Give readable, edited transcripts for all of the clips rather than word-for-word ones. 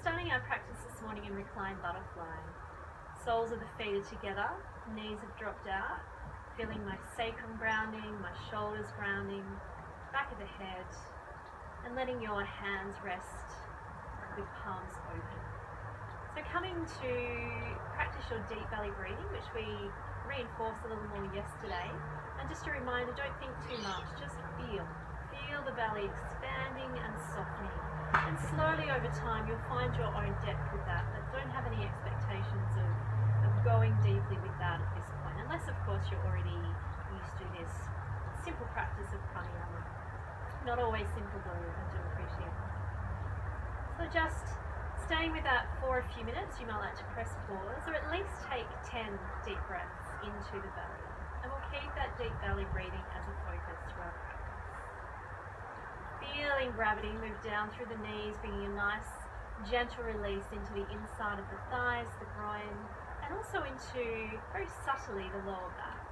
starting our practice this morning in reclined butterfly. Soles of the feet are together, knees have dropped out, feeling my sacrum grounding, my shoulders grounding, back of the head, and letting your hands rest with palms open. So coming to practice your deep belly breathing, which we reinforced a little more yesterday. And just a reminder, don't think too much, just feel. Feel the belly expanding and softening. And slowly over time, you'll find your own depth with that, but don't have any expectations of going deeply with that at this point, unless of course you're already used to this simple practice of pranayama. Not always simple though, I do appreciate it. So just staying with that for a few minutes, you might like to press pause, or at least take 10 deep breaths into the belly. And we'll keep that deep belly breathing as a focus throughout the practice. Feeling gravity move down through the knees, bringing a nice gentle release into the inside of the thighs, the groin, and also into, very subtly, the lower back.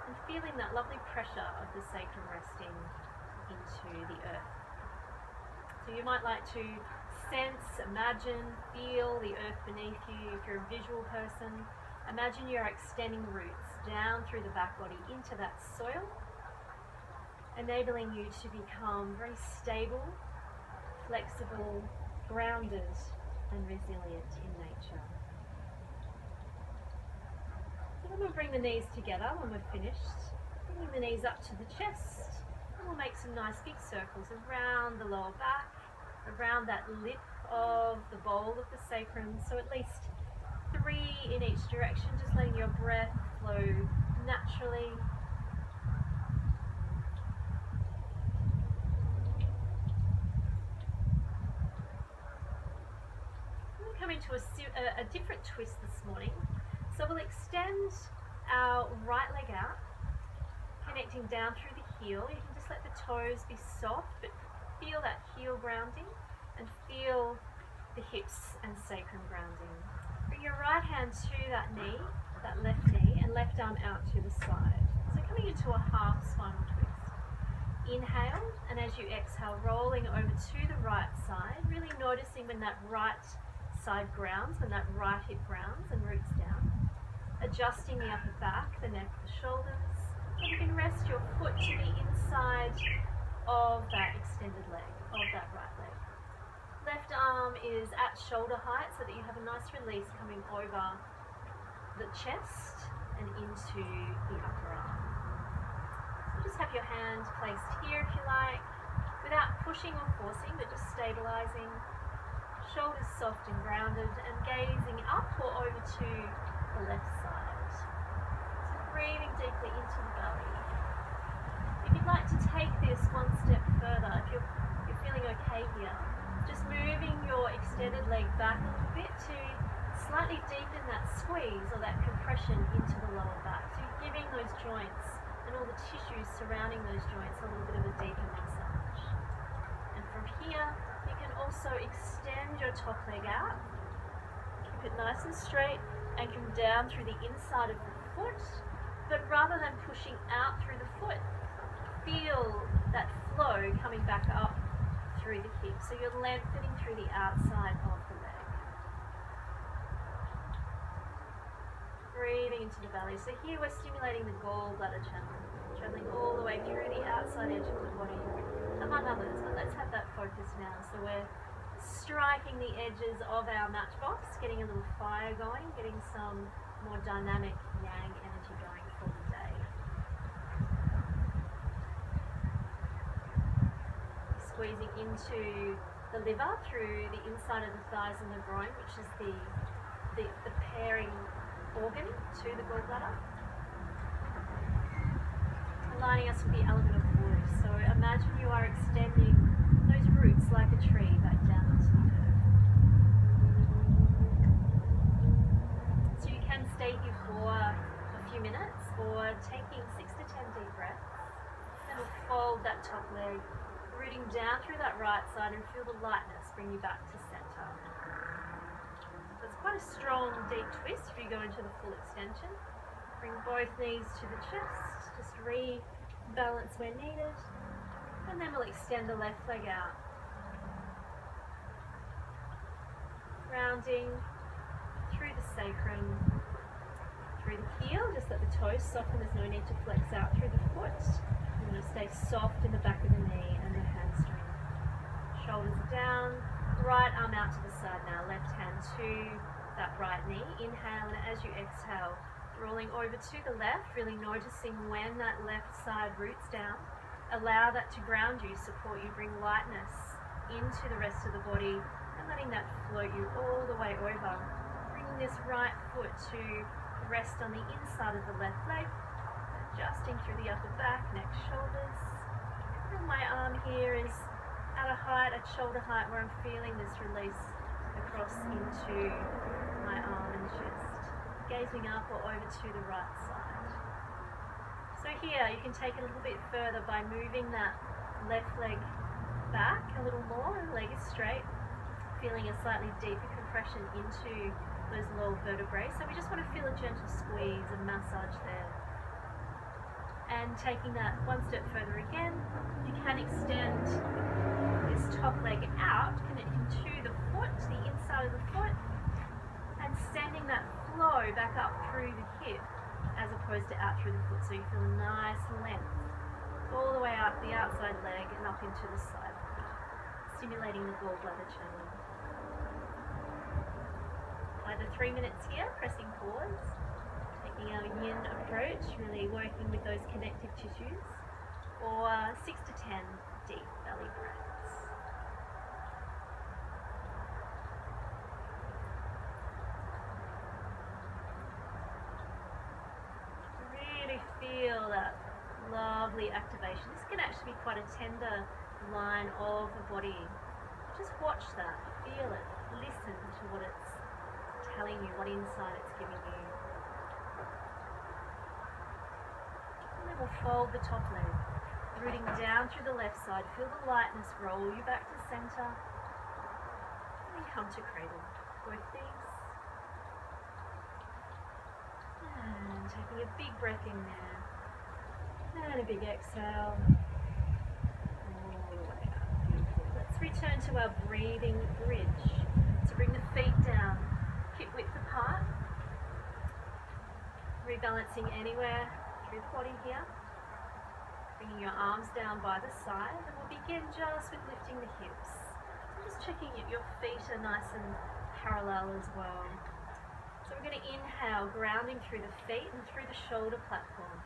And feeling that lovely pressure of the sacrum resting into the earth. So you might like to sense, imagine, feel the earth beneath you. If you're a visual person, imagine you're extending roots down through the back body into that soil, enabling you to become very stable, flexible, grounded, and resilient in nature. Then we'll bring the knees together when we're finished, bringing the knees up to the chest, and we'll make some nice big circles around the lower back, around that lip of the bowl of the sacrum, so at least 3 in each direction, just letting your breath flow naturally. We're coming to a different twist this morning. So we'll extend our right leg out, connecting down through the heel. You can just let the toes be soft, but feel that heel grounding and feel the hips and sacrum grounding. Bring your right hand to that knee, that left knee, and left arm out to the side. So coming into a half spinal twist. Inhale, and as you exhale, rolling over to the right side, really noticing when that right side grounds, when that right hip grounds and roots down. Adjusting the upper back, the neck, the shoulders. And you can rest your foot to the inside of that extended leg, of that right leg. Left arm is at shoulder height so that you have a nice release coming over the chest and into the upper arm. So just have your hand placed here if you like, without pushing or forcing, but just stabilizing. Shoulders soft and grounded, and gazing up or over to the left side. So breathing deeply into the belly. If you'd like to take this one step further, if you're feeling okay here, just moving your extended leg back a little bit to slightly deepen that squeeze or that compression into the lower back. So you're giving those joints and all the tissues surrounding those joints a little bit of a deeper massage. And from here, you can also extend your top leg out. Keep it nice and straight and come down through the inside of the foot, but rather than pushing out through the foot, feel that flow coming back up through the hips, so you're lengthening through the outside of the leg. Breathing into the belly. So here we're stimulating the gallbladder channel, traveling all the way through the outside edge of the body, among others, but let's have that focus now. So we're striking the edges of our matchbox, getting a little fire going, getting some more dynamic yang energy going for the day. Squeezing into the liver through the inside of the thighs and the groin, which is the pairing organ to the gallbladder. Aligning us with the element of wood. So imagine you are extending those roots like a tree back down into the earth. So you can stay here for a few minutes, or taking 6 to 10 deep breaths. Then we'll fold that top leg, rooting down through that right side, and feel the lightness bring you back to center. So it's quite a strong deep twist if you go into the full extension. Bring both knees to the chest, just rebalance where needed, and then we'll extend the left leg out. Grounding through the sacrum, through the heel. Just let the toes soften. There's no need to flex out through the foot. You want to stay soft in the back of the knee and the hamstring. Shoulders are down. Right arm out to the side now. Left hand to that right knee. Inhale, and as you exhale, rolling over to the left, really noticing when that left side roots down. Allow that to ground you, support you, bring lightness into the rest of the body, and letting that float you all the way over. Bringing this right foot to rest on the inside of the left leg, adjusting through the upper back, neck, shoulders. And my arm here is at a height, at shoulder height, where I'm feeling this release across into my arm and chest. Gazing up or over to the right side. So here you can take it a little bit further by moving that left leg back a little more. The leg is straight, feeling a slightly deeper compression into those lower vertebrae. So we just want to feel a gentle squeeze and massage there. And taking that one step further again, you can extend this top leg out, connecting to the foot, the inside of the foot, and sending that flow back up through the hip as opposed to out through the foot, so you feel a nice length all the way up the outside leg and up into the side foot, stimulating the gallbladder channel. Either 3 minutes here, pressing pause, taking our yin approach, really working with those connective tissues, or 6 to 10 deep belly breaths. Feel that lovely activation. This can actually be quite a tender line of the body. Just watch that, feel it, listen to what it's telling you, what insight it's giving you. And then we'll fold the top leg, rooting down through the left side. Feel the lightness roll you back to center. And then come to cradle. Both these. And taking a big breath in there. And a big exhale. All the way up. Beautiful. Let's return to our breathing bridge. So bring the feet down, hip width apart. Rebalancing anywhere through the body here. Bringing your arms down by the side. And we'll begin just with lifting the hips. Just checking that your feet are nice and parallel as well. So we're going to inhale, grounding through the feet and through the shoulder platform.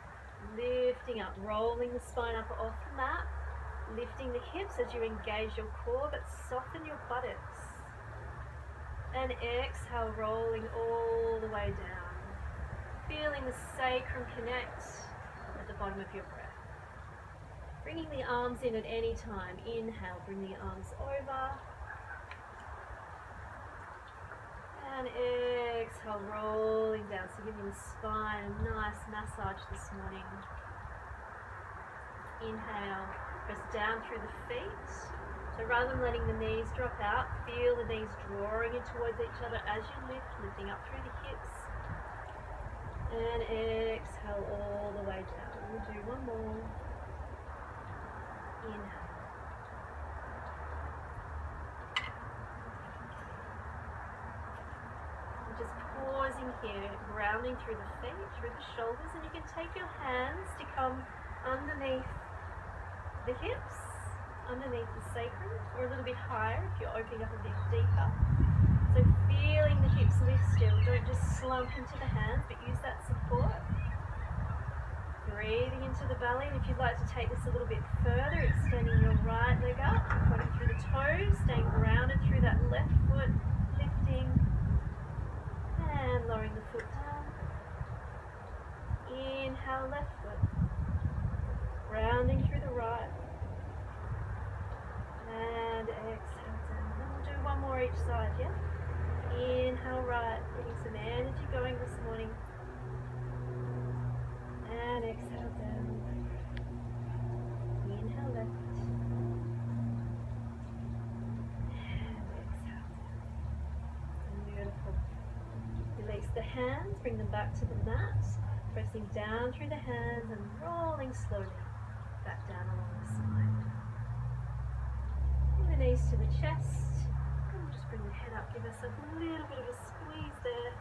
Lifting up, rolling the spine up off the mat. Lifting the hips as you engage your core, but soften your buttocks. And exhale, rolling all the way down. Feeling the sacrum connect at the bottom of your breath. Bringing the arms in at any time. Inhale, bring the arms over. And exhale, rolling down. So giving the spine a nice massage this morning. Inhale, press down through the feet. So rather than letting the knees drop out, feel the knees drawing in towards each other as you lift, lifting up through the hips. And exhale all the way down. We'll do one more. Inhale. Just pausing here, grounding through the feet, through the shoulders, and you can take your hands to come underneath the hips, underneath the sacrum, or a little bit higher if you're opening up a bit deeper. So feeling the hips lift still, don't just slump into the hands, but use that support. Breathing into the belly, and if you'd like to take this a little bit further, extending your right leg up, pointing through the toes, staying grounded through that left foot, lifting. And lowering the foot down. Inhale, left foot. Rounding through the right. And exhale down. And we'll do one more each side, yeah? Inhale, right. Getting some energy going this morning. And exhale down. Inhale, left. Release the hands, bring them back to the mat, pressing down through the hands and rolling slowly back down along the spine. Bring the knees to the chest, and we'll just bring the head out, give yourself a little bit of a squeeze there.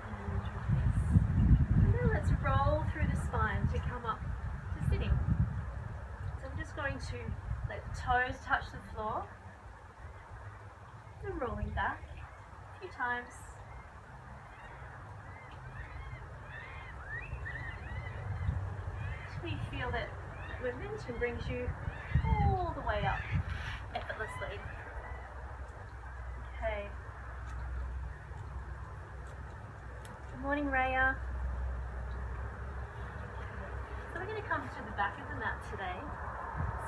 And release. And then let's roll through the spine to come up to sitting. So I'm just going to let the toes touch the floor. And rolling back a few times. Until you feel that momentum brings you all the way up effortlessly. Okay. Good morning, Raya. So we're going to come to the back of the mat today.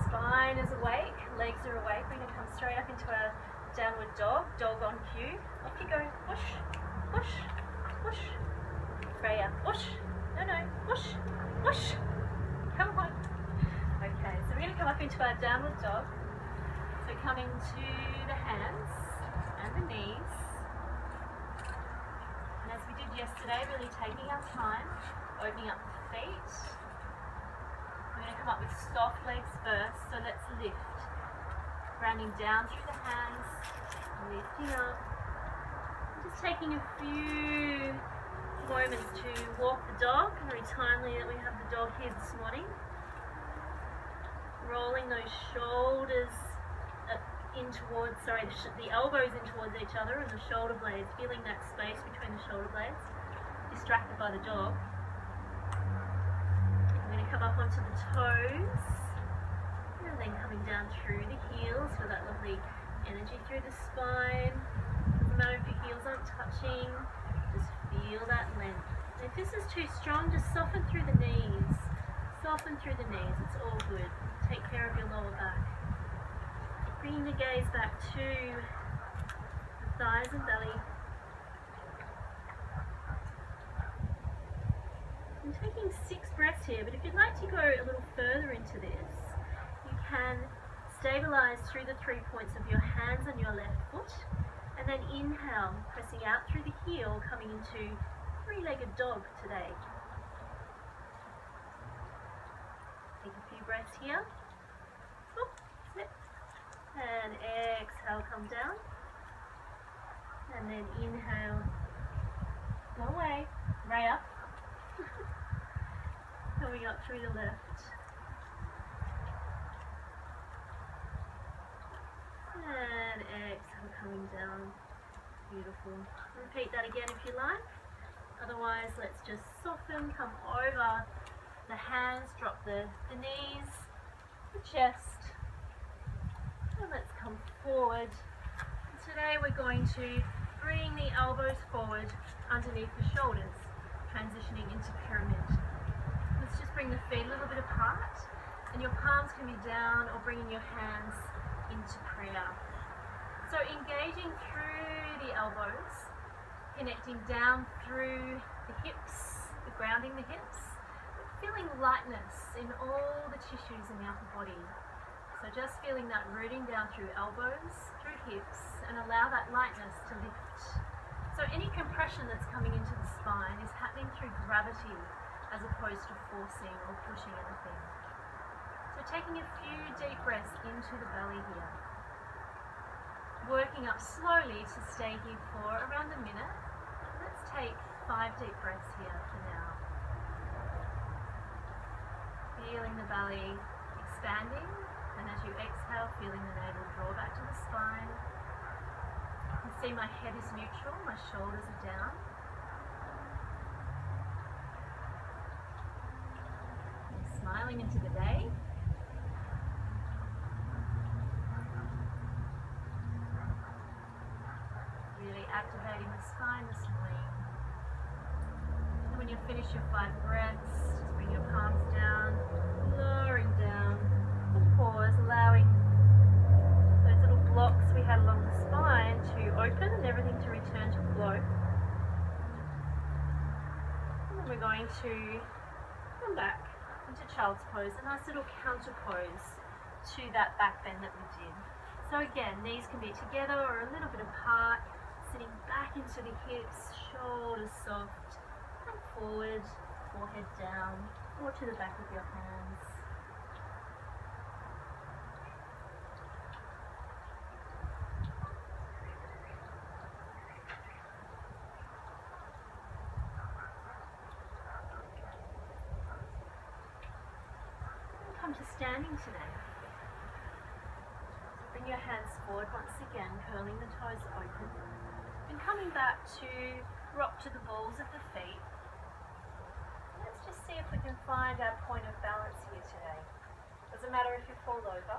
Spine is awake, legs are awake. We're going to come straight up into our downward dog, dog on cue. Off you go. Push, push, push. Freya, push. No, push, push. Come on. Okay, so we're going to come up into our downward dog. So coming to the hands and the knees. And as we did yesterday, really taking our time, opening up the feet. We're going to come up with soft legs first, so let's lift. Grounding down through the hands, lifting up. Just taking a few moments to walk the dog. Very timely that we have the dog here this morning. Rolling those shoulders in towards, the elbows in towards each other and the shoulder blades, feeling that space between the shoulder blades. Distracted by the dog. We're going to come up onto the toes. And then coming down through the heels for that lovely energy through the spine. Doesn't matter if your heels aren't touching, just feel that length. And if this is too strong, just soften through the knees. Soften through the knees, it's all good. Take care of your lower back. Bringing the gaze back to the thighs and belly. I'm taking 6 breaths here, but if you'd like to go a little further into this, you can stabilize through the 3 points of your hands on your left foot, and then inhale, pressing out through the heel, coming into 3-legged dog today. Take a few breaths here. Oop, slip. And exhale, come down. And then inhale. Go away. Right up. Coming up through the left. And exhale, coming down. Beautiful. Repeat that again if you like. Otherwise, let's just soften, come over the hands, drop the knees, the chest. And let's come forward. And today we're going to bring the elbows forward underneath the shoulders, transitioning into pyramid. Let's just bring the feet a little bit apart, and your palms can be down or bringing your hands into prayer. So engaging through the elbows, connecting down through the hips, grounding the hips, feeling lightness in all the tissues in the upper body. So just feeling that rooting down through elbows, through hips, and allow that lightness to lift. So any compression that's coming into the spine is happening through gravity as opposed to forcing or pushing anything. So taking a few deep breaths into the belly here. Working up slowly to stay here for around a minute. Let's take 5 deep breaths here for now. Feeling the belly expanding, and as you exhale, feeling the navel draw back to the spine. You can see my head is neutral, my shoulders are down. I'm smiling into the day. Really activating the spine this morning. And when you finish your 5 breaths, just bring your palms down, lowering down, and pause, allowing those little blocks we had along the spine to open and everything to return to flow. And then we're going to come back into child's pose, a nice little counter pose to that back bend that we did. So again, knees can be together or a little bit apart, sitting back into the hips, shoulders soft, and forward, forehead down, or to the back of your hands. come to standing today. Bring your hands forward once again, curling the toes open. And coming back to rock to the balls of the feet. Let's just see if we can find our point of balance here today. Doesn't matter if you fall over.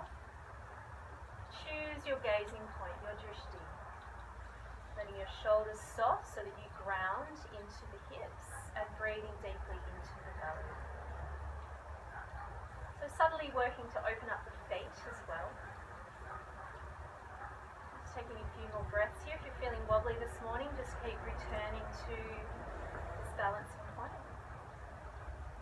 Choose your gazing point, your drishti. Letting your shoulders soft so that you ground into the hips and breathing deeply into the belly. So subtly working to open up the feet as well. Just taking a few more breaths here. If you're feeling wobbly this morning, just keep returning to this balance